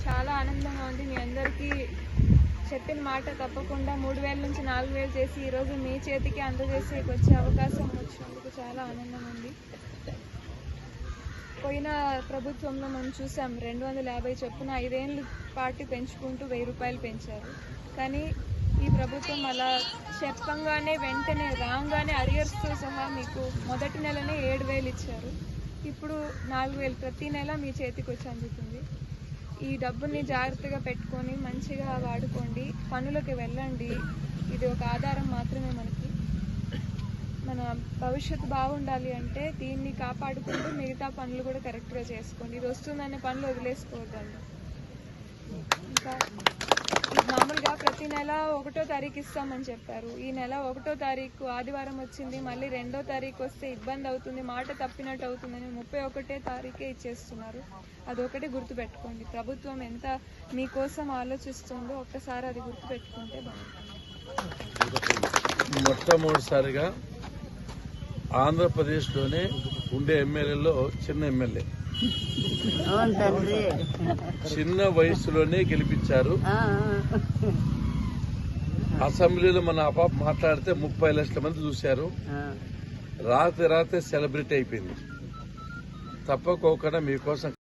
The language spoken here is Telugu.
చాలా ఆనందంగా ఉంది. మీ అందరికీ చెప్పిన మాట తప్పకుండా 3,000 నుంచి 4,000 చేసి ఈరోజు మీ చేతికి అందజేసి వచ్చే అవకాశం వచ్చినందుకు చాలా ఆనందం ఉంది. పోయిన ప్రభుత్వంలో మనం చూసాం 250 చొప్పున 5 ఏళ్ళు పాటు పెంచుకుంటూ 1,000 రూపాయలు పెంచారు. కానీ ఈ ప్రభుత్వం అలా చెప్పంగానే వెంటనే రాగానే అరియర్స్తో సహా మీకు మొదటి నెలనే 7,000 ఇచ్చారు. ఇప్పుడు 4,000 ప్రతి నెల మీ చేతికి వచ్చి అందుతుంది. ఈ డబ్బుని జాగ్రత్తగా పెట్టుకొని మంచిగా వాడుకోండి, పనులకు వెళ్ళండి. ఇది ఒక ఆధారం మాత్రమే మనకి. మన భవిష్యత్తు బాగుండాలి అంటే దీన్ని కాపాడుకుంటూ మిగతా పనులు కూడా కరెక్ట్గా చేసుకోండి. ఇది వస్తుందనే పనులు వదిలేసుకోవద్దండి. ఇంకా మామూలుగా ప్రతి నెల 1వ తారీఖు ఇస్తామని చెప్పారు. ఈ నెల 1వ తారీఖు ఆదివారం వచ్చింది, మళ్ళీ 2వ తారీఖు వస్తే ఇబ్బంది అవుతుంది, మాట తప్పినట్టు అవుతుందని 31వ తారీఖే ఇచ్చేస్తున్నారు. అదొకటి గుర్తుపెట్టుకోండి. ప్రభుత్వం ఎంత మీకోసం ఆలోచిస్తుందో ఒక్కసారి అది గుర్తుపెట్టుకుంటే బాగుంటుంది. మొట్టమొదటిసారిగా ఆంధ్రప్రదేశ్లోనే ఉండే ఎమ్మెల్యేలో చిన్న ఎమ్మెల్యే, చిన్న వయసులోనే గెలిపించారు. అసెంబ్లీలో మన అపాప్ మాట్లాడితే 30 లక్షల మంది చూశారు. రాత్రి సెలబ్రిటీ అయిపోయింది. తప్పకోకుండా మీకోసం